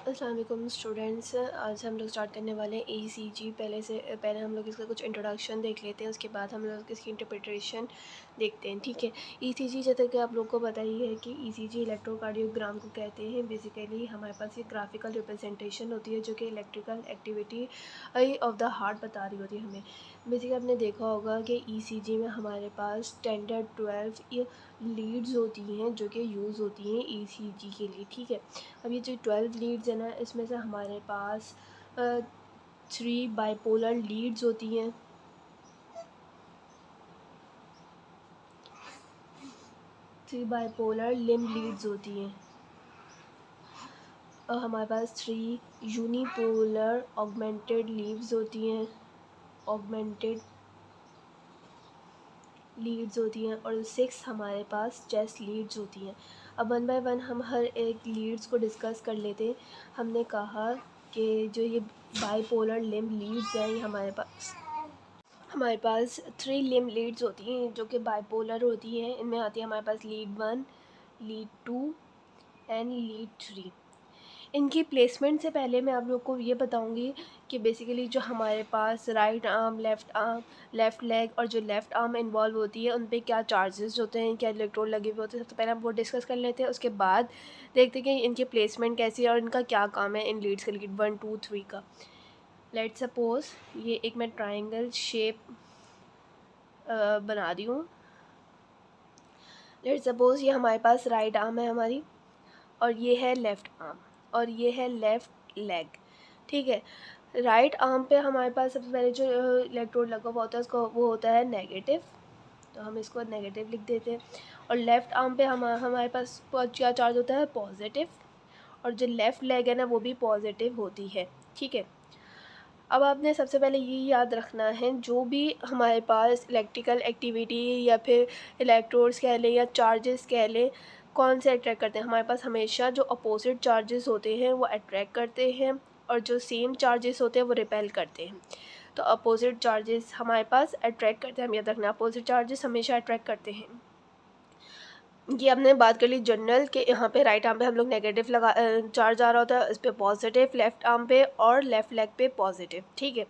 अस्सलाम वालेकुम स्टूडेंट्स। आज हम लोग स्टार्ट करने वाले हैं ईसीजी। पहले हम लोग इसका कुछ इंट्रोडक्शन देख लेते हैं, उसके बाद हम लोग इसकी इंटरप्रिटेशन देखते हैं। ठीक है, ईसीजी जैसे कि आप लोग को पता ही है कि ईसीजी इलेक्ट्रोकार्डियोग्राम को कहते हैं। बेसिकली हमारे पास ये ग्राफिकल रिप्रेजेंटेशन होती है जो कि electrical activity of the heart बता रही होती है हमें। बेसिकली आपने देखा होगा कि ईसीजी में हमारे पास स्टैंडर्ड 12 लीड्स होती हैं जो कि यूज़ होती हैं ईसीजी के लिए। ठीक है, अब ये जो 12 लीड्स है ना, इसमें से हमारे पास 3 बाइपोलर लीड्स होती हैं, 3 बाइपोलर लिम्ब लीड्स होती हैं, और हमारे पास 3 यूनिपोलर ऑगमेंटेड लीव्स होती हैं, ऑगमेंटेड लीड्स होती हैं, और 6 हमारे पास चेस्ट लीड्स होती हैं। अब वन बाय वन हम हर एक लीड्स को डिस्कस कर लेते हैं। हमने कहा कि जो ये बाइपोलर लिम्ब लीड्स हैं, ये हमारे पास 3 लिम्ब लीड्स होती हैं जो कि बाइपोलर होती हैं। इनमें आती है हमारे पास लीड 1, लीड 2 एंड लीड 3। इनकी प्लेसमेंट से पहले मैं आप लोग को ये बताऊंगी कि बेसिकली जो हमारे पास राइट आर्म, लेफ़्ट लेग और जो लेफ़्ट आर्म इन्वॉल्व होती है, उन पे क्या चार्जेस होते हैं, क्या इलेक्ट्रोड लगे हुए होते हैं। सबसे पहले हम वो डिस्कस कर लेते हैं, उसके बाद देखते हैं कि इनकी प्लेसमेंट कैसी है और इनका क्या काम है इन लीड्स का, लीड 1, 2, 3 का। लेट्स सपोज ये एक मैं ट्राइंगल शेप बना रही हूँ। लेट्स सपोज ये हमारे पास राइट आर्म है हमारी, और ये है लेफ़्ट आर्म, और ये है लेफ़्ट लेग। ठीक है, राइट आर्म पे हमारे पास सबसे पहले जो इलेक्ट्रोड लगा हुआ होता है उसको वो होता है नेगेटिव, तो हम इसको नेगेटिव लिख देते हैं। और लेफ़्ट आर्म पे हमारे पास क्या चार्ज होता है, पॉजिटिव, और जो लेफ़्ट लेग है ना वो भी पॉजिटिव होती है। ठीक है, अब आपने सबसे पहले ये याद रखना है, जो भी हमारे पास इलेक्ट्रिकल एक्टिविटी या फिर इलेक्ट्रोड्स कह लें या चार्जेस कह लें, कौन से अट्रैक्ट करते हैं, हमारे पास हमेशा जो अपोजिट चार्जेस होते हैं वो अट्रैक्ट करते हैं, और जो सेम चार्जेस होते हैं वो रिपेल करते हैं। तो अपोजिट चार्जेस हमारे पास अट्रैक्ट करते हैं, हम याद रखना, अपोजिट चार्जेस हमेशा अट्रैक्ट करते हैं। ये हमने बात कर ली जनरल के, यहाँ पे राइट आर्म पे हम लोग नेगेटिव चार्ज आ रहा होता है, इस पर पॉजिटिव लेफ़्ट आर्म पे और लेफ़्ट लेग पे पॉजिटिव। ठीक है,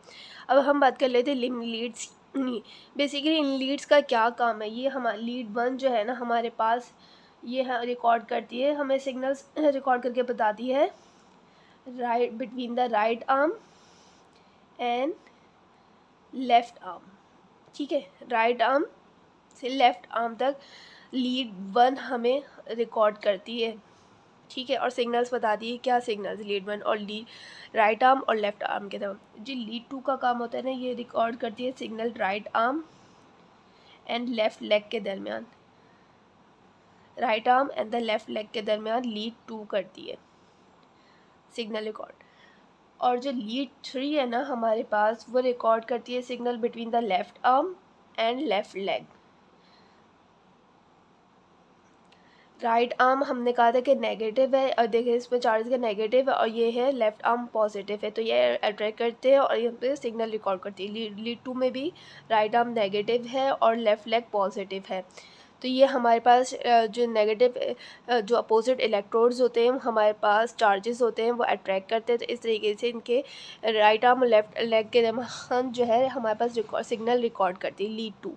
अब हम बात कर लेते हैं लिम्ब लीड्स। बेसिकली इन लीड्स का क्या काम है, ये हमारा लीड 1 जो है ना हमारे पास, ये रिकॉर्ड करती है, हमें सिग्नल्स रिकॉर्ड करके बताती है right between the right arm and left arm. ठीक है, राइट आर्म से लेफ़्ट आर्म तक लीड 1 हमें रिकॉर्ड करती है। ठीक है, और सिग्नल्स बताती है, क्या सिग्नल्स, लीड 1 और लीड राइट आर्म और लेफ़्ट आर्म के तरफ। जो लीड 2 का काम होता है ना, ये रिकॉर्ड करती है signal right arm and left leg के दरमियान, right arm and the left leg के दरमियान लीड 2 करती है सिग्नल रिकॉर्ड। और जो लीड 3 है ना हमारे पास, वो रिकॉर्ड करती है signal between the left arm and left leg. Right arm हमने कहा था कि नेगेटिव है, और देखिए इसमें चार्ज का नेगेटिव है, और ये है लेफ़्ट आर्म पॉजिटिव है, तो ये अट्रैक्ट करते हैं और यहाँ पे सिग्नल रिकॉर्ड करती है। लीड 2 में भी राइट आर्म नेगेटिव है और लेफ़्ट लेग पॉजिटिव है, तो ये हमारे पास जो नेगेटिव जो अपोजिट इलेक्ट्रोड्स होते हैं हमारे पास चार्जेस होते हैं वो अट्रैक्ट करते हैं। तो इस तरीके से इनके राइट आर्म और लेफ़्ट लेग के दरमियान जो है हमारे पास सिग्नल रिकॉर्ड करती है लीड 2।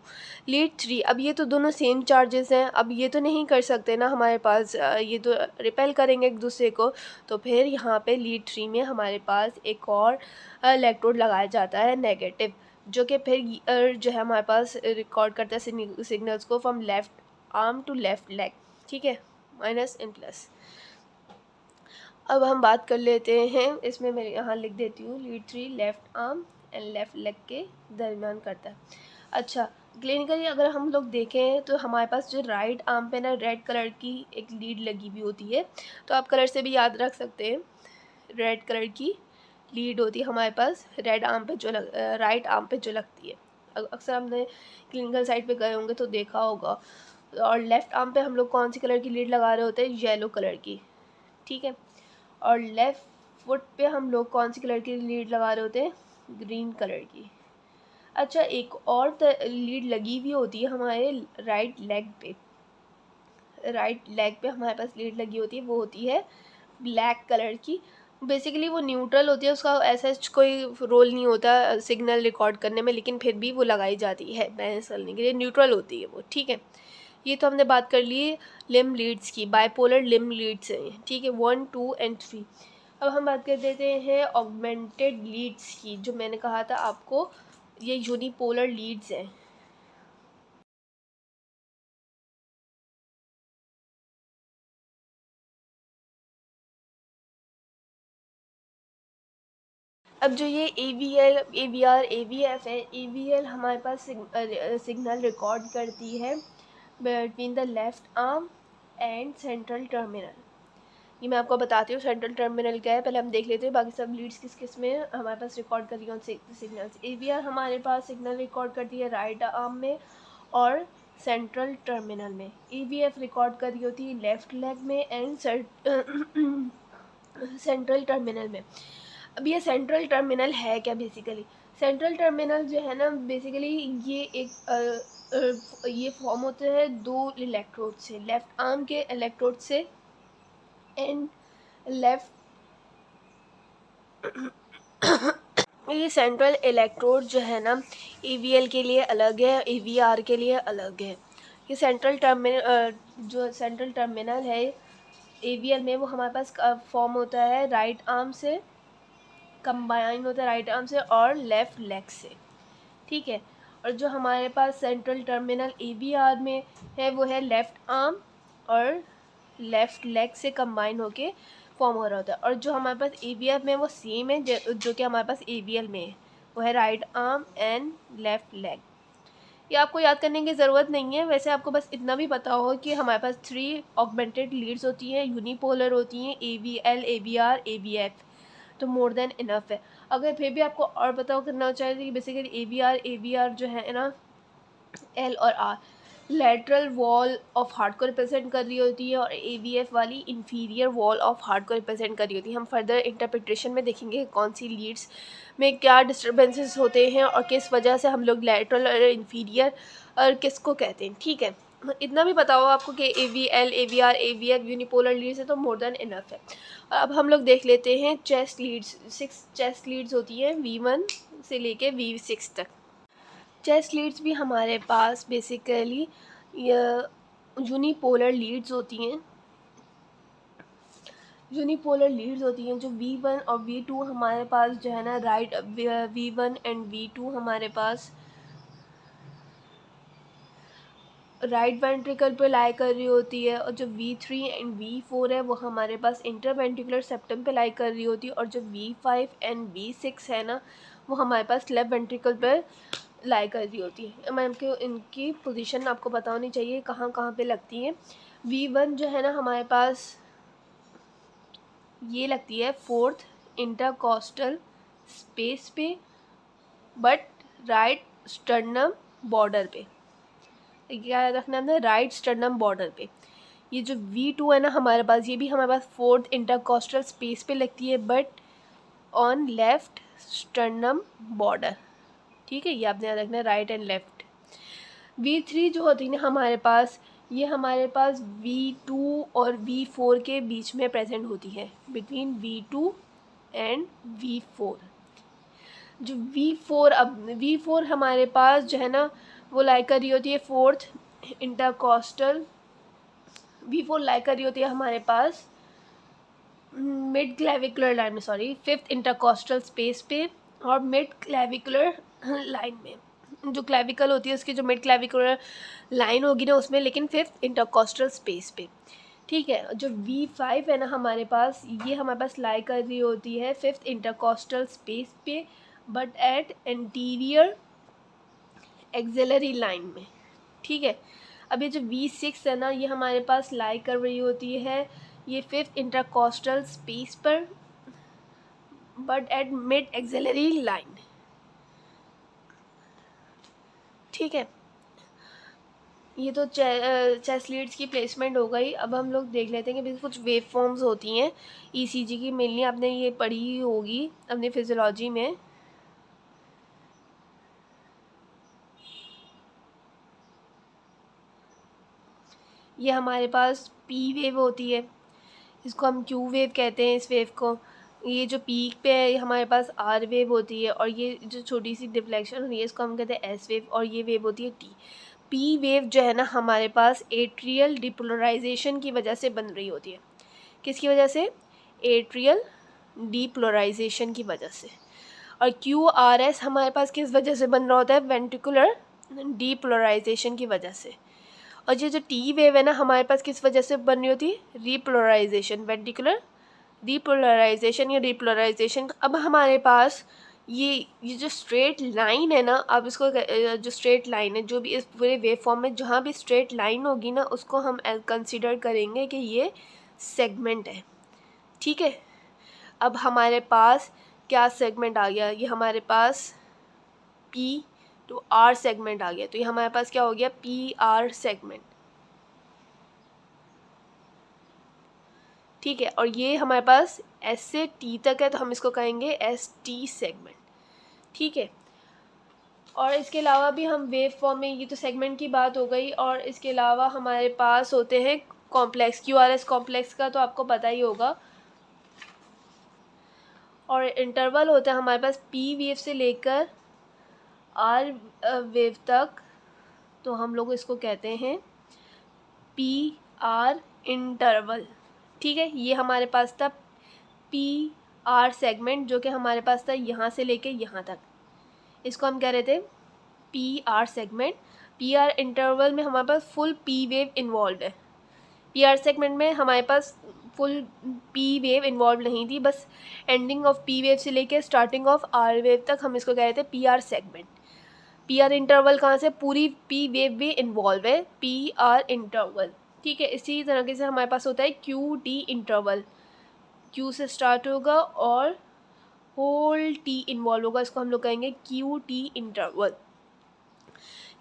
लीड 3, अब ये तो दोनों सेम चार्जेस हैं, अब ये तो नहीं कर सकते ना हमारे पास, ये तो रिपेल करेंगे एक दूसरे को, तो फिर यहाँ पे लीड 3 में हमारे पास एक और इलेक्ट्रोड लगाया जाता है नेगेटिव, जो कि फिर जो है हमारे पास रिकॉर्ड करता है सिग्नल्स को from left arm to left leg. ठीक है, माइनस इन प्लस। अब हम बात कर लेते हैं, इसमें मैं यहाँ लिख देती हूँ, lead 3 left arm and left leg के दरमियान करता है। अच्छा, क्लिनिकली अगर हम लोग देखें तो हमारे पास जो राइट आर्म पे ना रेड कलर की एक लीड लगी हुई होती है, तो आप कलर से भी याद रख सकते हैं, रेड कलर की लीड होती है हमारे पास रेड आर्म पे राइट आर्म पे जो लगती है। अक्सर हमने क्लिनिकल साइड पे गए होंगे तो देखा होगा। और लेफ़्ट आर्म पे हम लोग कौन सी कलर की लीड लगा रहे होते हैं, येलो कलर की। ठीक है, और लेफ़्ट फुट पे हम लोग कौन सी कलर की लीड लगा रहे होते हैं, ग्रीन कलर की। अच्छा, एक और लीड लगी हुई होती है हमारे राइट लेग पे, राइट लेग पे हमारे पास लीड लगी होती है, वो होती है ब्लैक कलर की, बेसिकली वो न्यूट्रल होती है, उसका ऐसा कोई रोल नहीं होता सिग्नल रिकॉर्ड करने में, लेकिन फिर भी वो लगाई जाती है बैलेंस करने के लिए, न्यूट्रल होती है वो, ठीक है। ये तो हमने बात कर ली लिम्ब लीड्स की, बाइपोलर लिम्ब लीड्स हैं, ठीक है, 1, 2 एंड 3। अब हम बात कर देते हैं ऑगमेंटेड लीड्स की, जो मैंने कहा था आपको ये यूनिपोलर लीड्स हैं। अब जो ये AVL, AVR, AVF है, AVL हमारे पास सिग्नल रिकॉर्ड करती है between the left arm and central terminal. ये मैं आपको बताती हूँ सेंट्रल टर्मिनल क्या है, पहले हम देख लेते हैं बाकी सब लीड्स किस किस में हमारे पास रिकॉर्ड कर रही है सिग्नल्स। AVR हमारे पास सिग्नल रिकॉर्ड करती है राइट आर्म में और सेंट्रल टर्मिनल में। AVF रिकॉर्ड कर रही होती है लेफ्ट लेग में एंड सेंट्रल टर्मिनल में। अब ये सेंट्रल टर्मिनल है क्या? बेसिकली सेंट्रल टर्मिनल जो है ना, बेसिकली ये एक ये फॉर्म होते हैं दो इलेक्ट्रोड से, लेफ्ट आर्म के इलेक्ट्रोड से एंड लेफ्ट ये सेंट्रल इलेक्ट्रोड जो है ना AVL के लिए अलग है, AVR के लिए अलग है। ये सेंट्रल टर्मिनल जो सेंट्रल टर्मिनल है AVL में, वो हमारे पास फॉर्म होता है राइट आर्म से, कंबाइन होता है राइट आर्म से और लेफ़्ट लेग से, ठीक है। और जो हमारे पास सेंट्रल टर्मिनल AVR में है वो है लेफ़्ट आर्म और लेफ़्ट लेग से कंबाइन होके फॉर्म हो रहा होता है। और जो हमारे पास AVF में वो सेम है जो कि हमारे पास AVL में है, वो है right arm and left leg. ये आपको याद करने की ज़रूरत नहीं है, वैसे आपको बस इतना भी पता हो कि हमारे पास 3 ऑगमेंटेड लीड्स होती हैं, यूनिपोलर होती हैं, AVL, AVR, AVF, तो मोर देन इनफ है। अगर फिर भी आपको और पता करना चाहिए कि बेसिकली AVR जो है ना L और R lateral wall of heart को रिप्रेजेंट कर रही होती है और AVF वाली इंफीरियर वॉल ऑफ हार्ट को रिप्रेजेंट कर रही होती है। हम फर्दर इंटरप्रिटेशन में देखेंगे कौन सी लीड्स में क्या डिस्टर्बेंसेस होते हैं और किस वजह से हम लोग लेटरल और इंफीरियर और किसको कहते हैं, ठीक है। इतना भी पता हो आपको कि AVL, AVR, AVF unipolar leads है तो मोर देन इनफ है। अब हम लोग देख लेते हैं चेस्ट लीड्स। 6 चेस्ट लीड्स होती हैं V1 से लेके V6 तक। चेस्ट लीड्स भी हमारे पास बेसिकली यूनिपोलर लीड्स होती हैं, यूनिपोलर लीड्स होती हैं जो V1 और V2 हमारे पास जो है ना राइट V1 एंड V2 हमारे पास राइट वेंट्रिकल पे लाई कर रही होती है और जो V3 एंड V4 है वो हमारे पास इंटरवेंट्रिकुलर सेप्टम पे लाई कर रही होती है और जो V5 एंड V6 है ना वो हमारे पास लेफ्ट वेंट्रिकल पे लाई कर रही होती है। मैम को इनकी पोजीशन आपको पता होनी चाहिए कहाँ कहाँ पे लगती है। V1 जो है ना हमारे पास ये लगती है 4th इंटरकॉस्टल स्पेस पे बट राइट स्टर्नम बॉर्डर पे, क्या याद रखना है, राइट स्टर्नम बॉर्डर पे। ये जो V2 है ना हमारे पास, ये भी हमारे पास 4th इंटरकॉस्टल स्पेस पे लगती है but on left sternum border, ठीक है। ये आपने याद रखना है राइट एंड लेफ्ट। V3 जो होती है ना हमारे पास, ये हमारे पास V2 और V4 के बीच में प्रेजेंट होती है, बिटवीन V2 एंड V4। जो V4, अब V4 हमारे पास जो है ना वो लाई कर रही होती है 4th इंटरकॉस्टल, V4 लाई कर रही होती है हमारे पास मिड क्लेविकुलर लाइन में, सॉरी 5th इंटरकॉस्टल स्पेस पे और मिड क्लेविकुलर लाइन में। जो क्लेविकल होती है उसकी जो मिड क्लेविकुलर लाइन होगी ना उसमें, लेकिन 5th इंटरकॉस्टल स्पेस पे, ठीक है। जो V5 है ना हमारे पास, ये हमारे पास लाई कर रही होती है 5th इंटरकॉस्टल स्पेस पे but at anterior axillary line में, ठीक है। अब ये जो V6 है ना ये हमारे पास लाई कर रही होती है ये 5th इंटरकॉस्टल स्पेस पर but at mid axillary line, ठीक है। ये तो चेस्ट लीड्स की प्लेसमेंट हो गई। अब हम लोग देख लेते हैं कि कुछ वेव फॉर्म्स होती हैं ECG की, मेनली आपने ये पढ़ी ही होगी अपनी फिजियोलॉजी में। ये हमारे पास P वेव होती है, इसको हम Q वेव कहते हैं इस वेव को। ये जो पीक पे है हमारे पास आर वेव होती है, और ये जो छोटी सी डिफ्लेक्शन होती है इसको हम कहते हैं एस वेव, और ये वेव होती है टी। पी वेव जो है ना हमारे पास एट्रियल डिपोलराइजेशन की वजह से बन रही होती है। किसकी वजह से? एट्रियल डीपोलराइजेशन की वजह से। और क्यू आर एस हमारे पास किस वजह से बन रहा होता है? वेंट्रिकुलर डीपोलराइजेशन की वजह से। और ये जो टी वेव है ना हमारे पास किस वजह से बन रही होती है? रीपोलराइजेशन, वेंट्रिकुलर डीपोलराइजेशन या डीपोलराइजेशन। अब हमारे पास ये जो स्ट्रेट लाइन है ना, अब इसको जो स्ट्रेट लाइन है, जो भी इस पूरे वेव फॉर्म में जहाँ भी स्ट्रेट लाइन होगी ना उसको हम कंसिडर करेंगे कि ये सेगमेंट है। ठीक है, अब हमारे पास क्या सेगमेंट आ गया? ये हमारे पास पी टू आर सेगमेंट आ गया। तो ये हमारे पास क्या हो गया? P R segment. ठीक है, और ये हमारे पास एस से टी तक है तो हम इसको कहेंगे एस टी सेगमेंट। ठीक है, और इसके अलावा भी हम वेव फॉर्म में, ये तो सेगमेंट की बात हो गई, और इसके अलावा हमारे पास होते हैं complex. Q R S complex का तो आपको पता ही होगा। और इंटरवल होता है हमारे पास पी वेव से लेकर आर वेव तक, तो हम लोग इसको कहते हैं पी आर इंटरवल। ठीक है, ये हमारे पास था पी आर सेगमेंट, जो कि हमारे पास था यहाँ से लेके यहाँ तक। इसको हम कह रहे थे P R segment. P R interval में हमारे पास फुल पी वेव इन्वॉल्व है। पी आर सेगमेंट में हमारे पास फुल पी वेव इन्वॉल्व नहीं थी, बस एंडिंग ऑफ पी वेव से लेके स्टार्टिंग ऑफ आर वेव तक हम इसको कह रहे थे P R segment. P R interval कहाँ से? पूरी पी वेव भी इन्वॉल्व है, पी आर इंटरवल। ठीक है, इसी तरीके से हमारे पास होता है क्यू टी इंटरवल। क्यू से स्टार्ट होगा और होल टी इन्वॉल्व होगा, इसको हम लोग कहेंगे क्यू टी इंटरवल।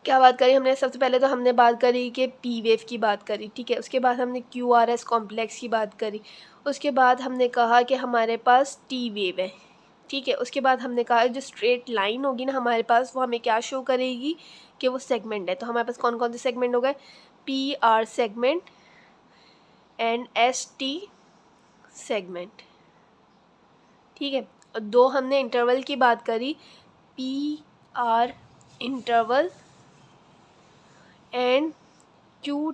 क्या बात करी हमने? सबसे पहले तो हमने बात करी कि पी वेव की बात करी। ठीक है, उसके बाद हमने क्यू आर एस कॉम्प्लेक्स की बात करी। उसके बाद हमने कहा कि हमारे पास टी वेव है। ठीक है, उसके बाद हमने कहा जो स्ट्रेट लाइन होगी ना हमारे पास, वो हमें क्या शो करेगी? कि वो सेगमेंट है। तो हमारे पास कौन कौन से सेगमेंट हो गए? P R segment and S T segment. ठीक है, और दो हमने इंटरवल की बात करी, P R interval and Q